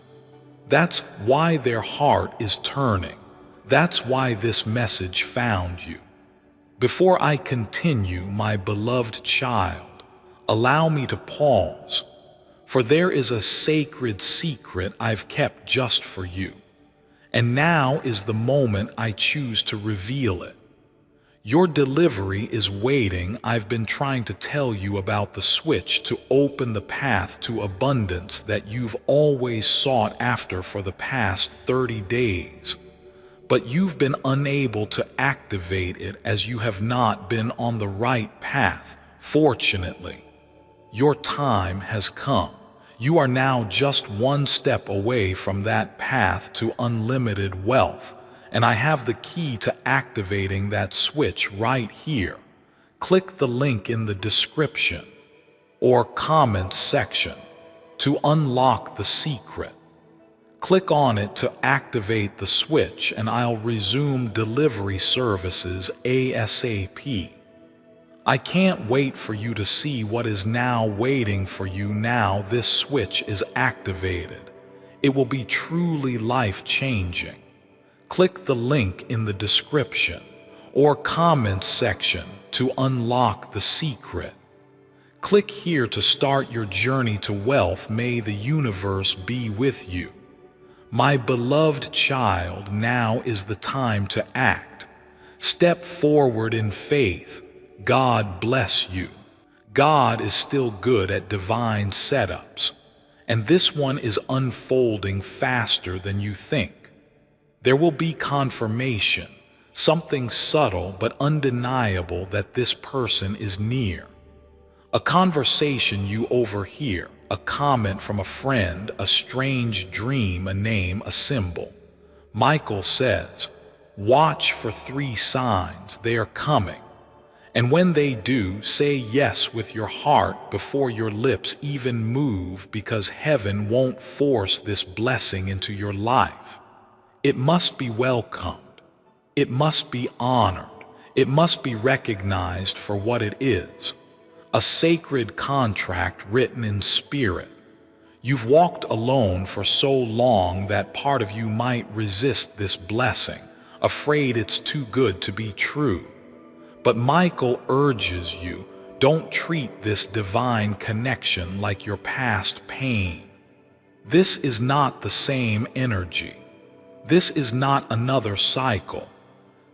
That's why their heart is turning. That's why this message found you. Before I continue, my beloved child, allow me to pause, for there is a sacred secret I've kept just for you, and now is the moment I choose to reveal it. Your delivery is waiting. I've been trying to tell you about the switch to open the path to abundance that you've always sought after for the past 30 days. But you've been unable to activate it as you have not been on the right path. Fortunately, your time has come. You are now just one step away from that path to unlimited wealth, and I have the key to activating that switch right here. Click the link in the description or comment section to unlock the secret. Click on it to activate the switch and I'll resume delivery services ASAP. I can't wait for you to see what is now waiting for you now this switch is activated. It will be truly life-changing. Click the link in the description or comment section to unlock the secret. Click here to start your journey to wealth. May the universe be with you. My beloved child, now is the time to act. Step forward in faith. God bless you. God is still good at divine setups, and this one is unfolding faster than you think. There will be confirmation, something subtle but undeniable that this person is near. A conversation you overhear, a comment from a friend, a strange dream, a name, a symbol. Michael says, watch for 3 signs, they are coming. And when they do, say yes with your heart before your lips even move, because heaven won't force this blessing into your life. It must be welcomed. It must be honored. It must be recognized for what it is. A sacred contract written in spirit. You've walked alone for so long that part of you might resist this blessing, afraid it's too good to be true. But Michael urges you, don't treat this divine connection like your past pain. This is not the same energy. This is not another cycle.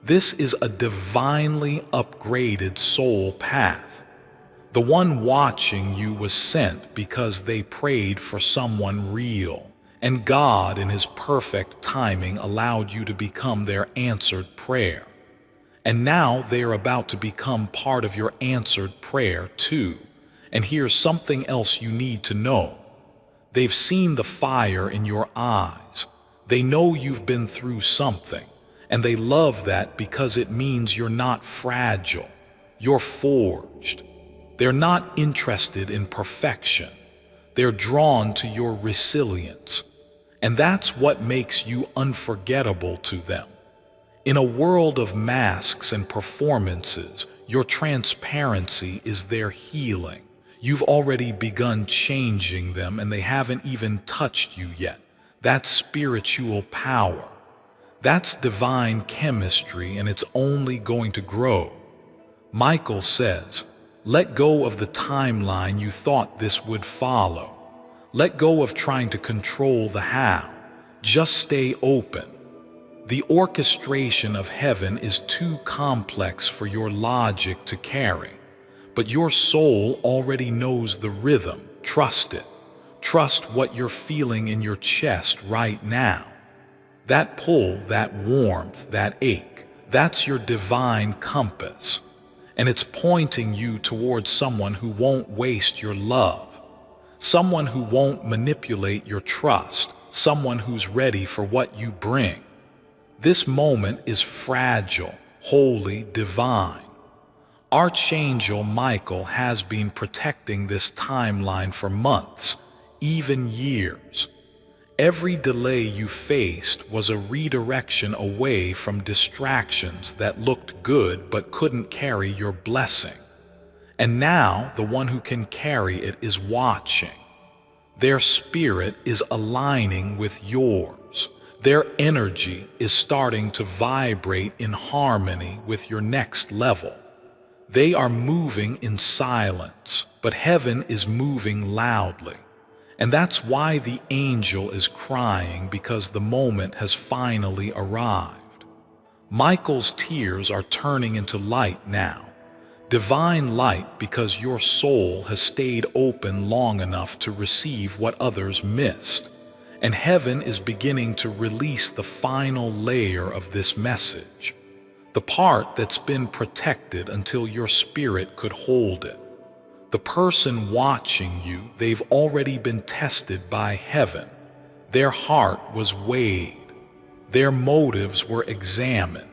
This is a divinely upgraded soul path. The one watching you was sent because they prayed for someone real, and God in His perfect timing allowed you to become their answered prayer. And now they are about to become part of your answered prayer too. And here's something else you need to know. They've seen the fire in your eyes. They know you've been through something, and they love that because it means you're not fragile. You're forged. They're not interested in perfection. They're drawn to your resilience. And that's what makes you unforgettable to them. In a world of masks and performances, your transparency is their healing. You've already begun changing them and they haven't even touched you yet. That's spiritual power. That's divine chemistry, and it's only going to grow. Michael says, let go of the timeline you thought this would follow. Let go of trying to control the how. Just stay open. The orchestration of heaven is too complex for your logic to carry, but your soul already knows the rhythm. Trust it. Trust what you're feeling in your chest right now. That pull, that warmth, that ache, that's your divine compass, and it's pointing you towards someone who won't waste your love, someone who won't manipulate your trust, someone who's ready for what you bring. This moment is fragile, holy, divine. Archangel Michael has been protecting this timeline for months, even years. Every delay you faced was a redirection away from distractions that looked good but couldn't carry your blessing. And now the one who can carry it is watching. Their spirit is aligning with yours. Their energy is starting to vibrate in harmony with your next level. They are moving in silence, but heaven is moving loudly. And that's why the angel is crying, because the moment has finally arrived. Michael's tears are turning into light now. Divine light, because your soul has stayed open long enough to receive what others missed. And heaven is beginning to release the final layer of this message, the part that's been protected until your spirit could hold it. The person watching you, they've already been tested by heaven. Their heart was weighed. Their motives were examined,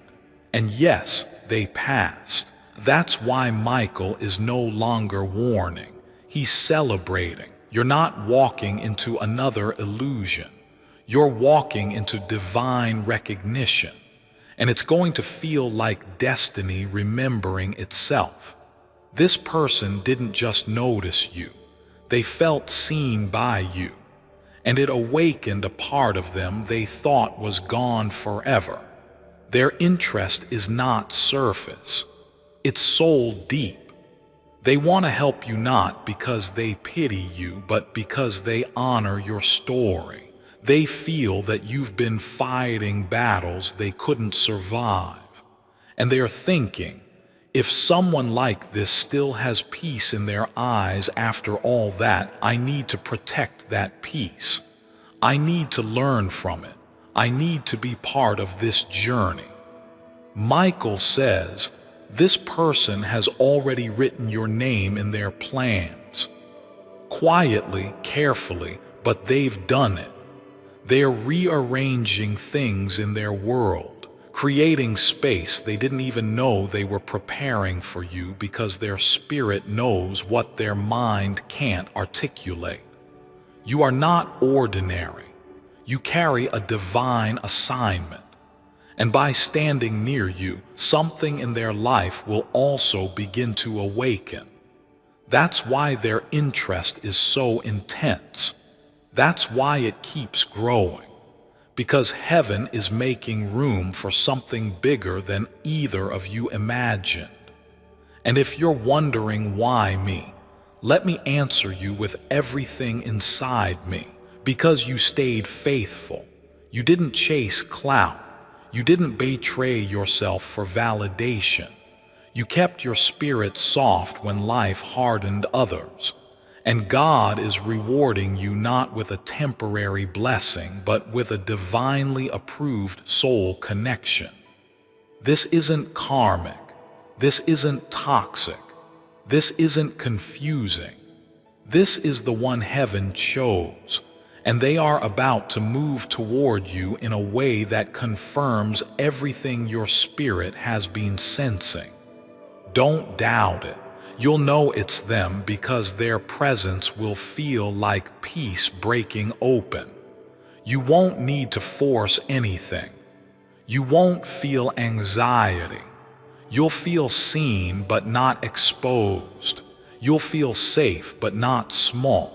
and yes, they passed. That's why Michael is no longer warning. He's celebrating. You're not walking into another illusion. You're walking into divine recognition. And it's going to feel like destiny remembering itself. This person didn't just notice you. They felt seen by you. And it awakened a part of them they thought was gone forever. Their interest is not surface. It's soul deep. They want to help you not because they pity you, but because they honor your story. They feel that you've been fighting battles they couldn't survive. And they are thinking, if someone like this still has peace in their eyes after all that, I need to protect that peace. I need to learn from it. I need to be part of this journey. Michael says, this person has already written your name in their plans. Quietly, carefully, but they've done it. They're rearranging things in their world, creating space they didn't even know they were preparing for you because their spirit knows what their mind can't articulate. You are not ordinary. You carry a divine assignment. And by standing near you, something in their life will also begin to awaken. That's why their interest is so intense. That's why it keeps growing. Because heaven is making room for something bigger than either of you imagined. And if you're wondering why me, let me answer you with everything inside me. Because you stayed faithful. You didn't chase clout. You didn't betray yourself for validation. You kept your spirit soft when life hardened others. And God is rewarding you not with a temporary blessing, but with a divinely approved soul connection. This isn't karmic. This isn't toxic. This isn't confusing. This is the one heaven chose. And they are about to move toward you in a way that confirms everything your spirit has been sensing. Don't doubt it. You'll know it's them because their presence will feel like peace breaking open. You won't need to force anything. You won't feel anxiety. You'll feel seen but not exposed. You'll feel safe but not small.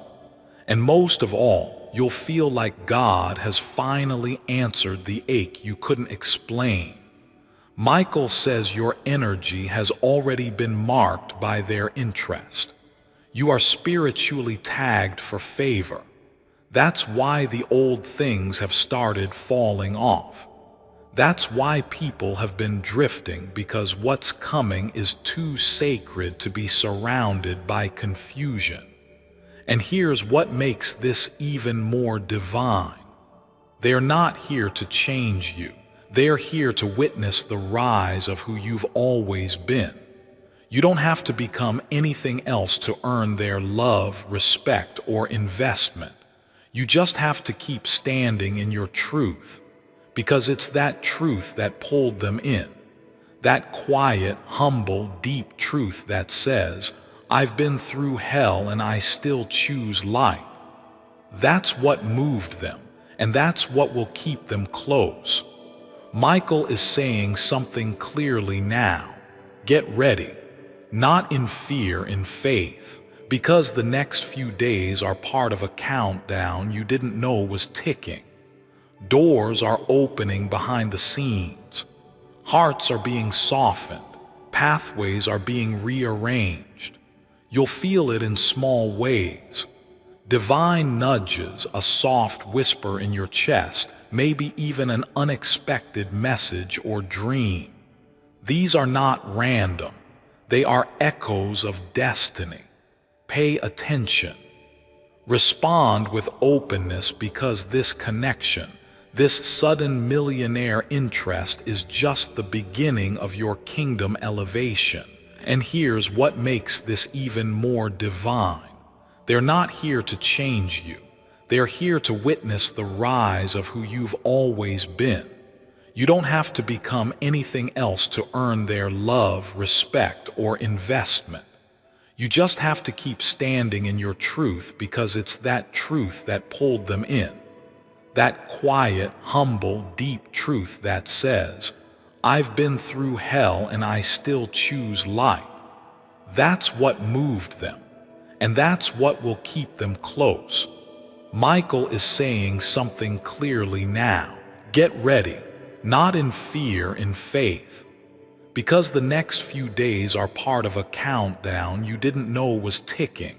And most of all, you'll feel like God has finally answered the ache you couldn't explain. Michael says your energy has already been marked by their interest. You are spiritually tagged for favor. That's why the old things have started falling off. That's why people have been drifting, because what's coming is too sacred to be surrounded by confusion. And here's what makes this even more divine. They're not here to change you. They're here to witness the rise of who you've always been. You don't have to become anything else to earn their love, respect, or investment. You just have to keep standing in your truth, because it's that truth that pulled them in. That quiet, humble, deep truth that says, I've been through hell and I still choose light. That's what moved them, and that's what will keep them close. Michael is saying something clearly now. Get ready, not in fear, in faith, because the next few days are part of a countdown you didn't know was ticking. Doors are opening behind the scenes. Hearts are being softened. Pathways are being rearranged. You'll feel it in small ways. Divine nudges, a soft whisper in your chest, maybe even an unexpected message or dream. These are not random. They are echoes of destiny. Pay attention. Respond with openness, because this connection, this sudden millionaire interest, is just the beginning of your kingdom elevation. And here's what makes this even more divine. They're not here to change you. They're here to witness the rise of who you've always been. You don't have to become anything else to earn their love, respect, or investment. You just have to keep standing in your truth because it's that truth that pulled them in. That quiet, humble, deep truth that says, I've been through hell and I still choose light. That's what moved them, and that's what will keep them close. Michael is saying something clearly now. Get ready, not in fear, in faith. Because the next few days are part of a countdown you didn't know was ticking.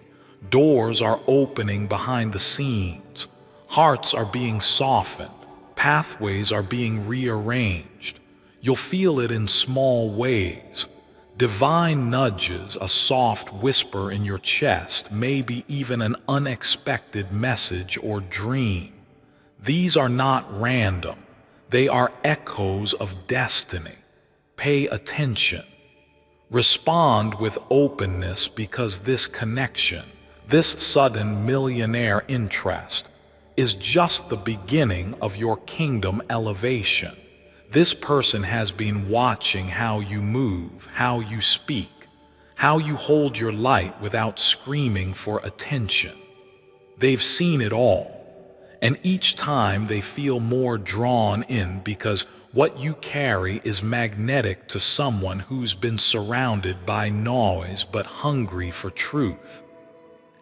Doors are opening behind the scenes. Hearts are being softened. Pathways are being rearranged. You'll feel it in small ways. Divine nudges, a soft whisper in your chest, maybe even an unexpected message or dream. These are not random. They are echoes of destiny. Pay attention. Respond with openness because this connection, this sudden millionaire interest, is just the beginning of your kingdom elevation. This person has been watching how you move, how you speak, how you hold your light without screaming for attention. They've seen it all, and each time they feel more drawn in because what you carry is magnetic to someone who's been surrounded by noise but hungry for truth.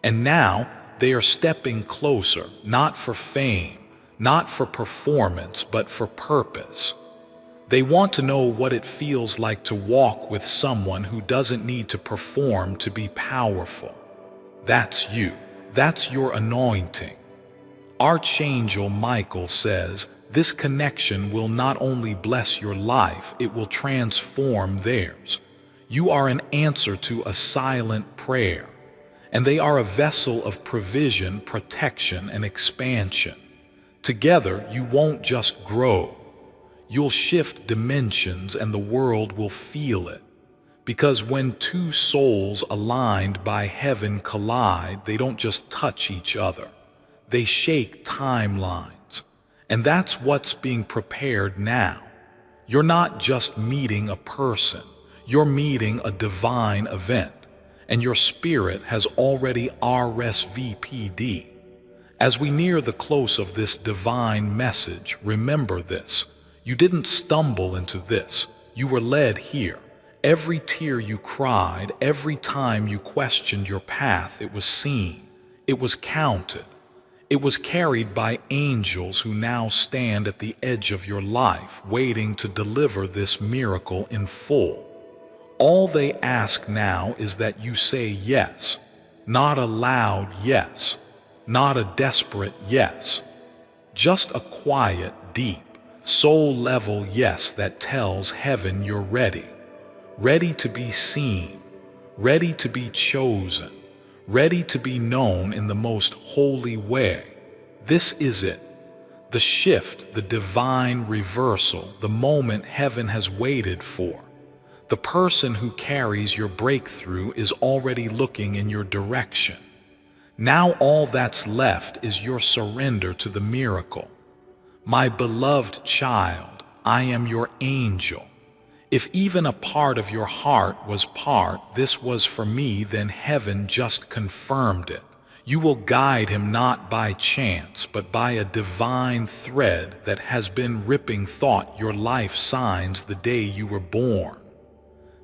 And now they are stepping closer, not for fame, not for performance, but for purpose. They want to know what it feels like to walk with someone who doesn't need to perform to be powerful. That's you. That's your anointing. Archangel Michael says, this connection will not only bless your life, it will transform theirs. You are an answer to a silent prayer, and they are a vessel of provision, protection, and expansion. Together, you won't just grow. You'll shift dimensions and the world will feel it. Because when two souls aligned by heaven collide, they don't just touch each other. They shake timelines. And that's what's being prepared now. You're not just meeting a person. You're meeting a divine event. And your spirit has already RSVP'd. As we near the close of this divine message, remember this. You didn't stumble into this. You were led here. Every tear you cried, every time you questioned your path, it was seen. It was counted. It was carried by angels who now stand at the edge of your life, waiting to deliver this miracle in full. All they ask now is that you say yes, not a loud yes, not a desperate yes, just a quiet, deep, soul-level yes that tells heaven you're ready, ready to be seen, ready to be chosen, ready to be known in the most holy way. This is it. The shift, the divine reversal, the moment heaven has waited for. The person who carries your breakthrough is already looking in your direction. Now all that's left is your surrender to the miracle. My beloved child, I am your angel. If even a part of your heart was part, this was for me, then heaven just confirmed it. You will guide him not by chance, but by a divine thread that has been ripping thought your life signs the day you were born.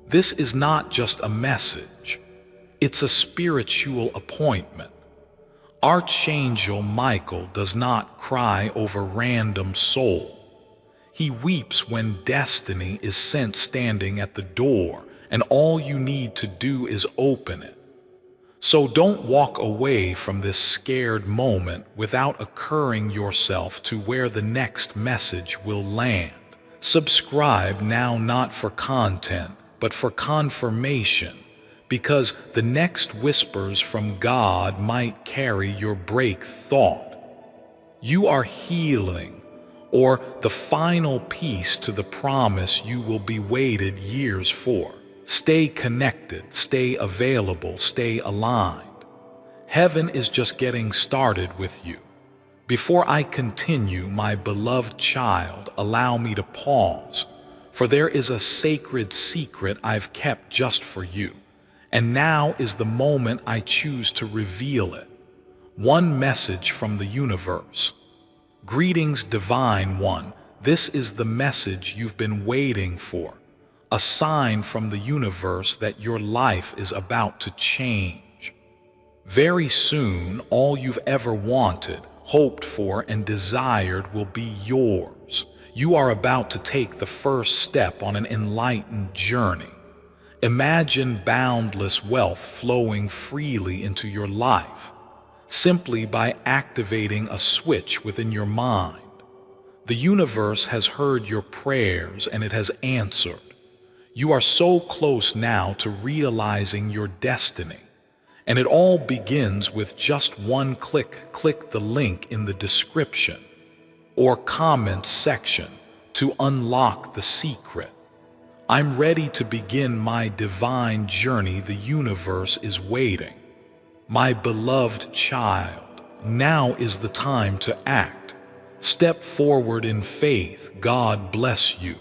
This is not just a message. It's a spiritual appointment. Archangel Michael does not cry over random soul. He weeps when destiny is sent standing at the door, and all you need to do is open it. So don't walk away from this scared moment without occurring yourself to where the next message will land. Subscribe now, not for content, but for confirmation, because the next whispers from God might carry your break thought. You are healing, or the final piece to the promise you will be waited years for. Stay connected, stay available, stay aligned. Heaven is just getting started with you. Before I continue, my beloved child, allow me to pause, for there is a sacred secret I've kept just for you, and now is the moment I choose to reveal it. One message from the universe. Greetings, Divine One. This is the message you've been waiting for, a sign from the universe that your life is about to change. Very soon, all you've ever wanted, hoped for, and desired will be yours. You are about to take the first step on an enlightened journey. Imagine boundless wealth flowing freely into your life, simply by activating a switch within your mind. The universe has heard your prayers and it has answered. You are so close now to realizing your destiny. And it all begins with just one click. Click the link in the description or comment section to unlock the secret. I'm ready to begin my divine journey. The universe is waiting. My beloved child, now is the time to act. Step forward in faith. God bless you.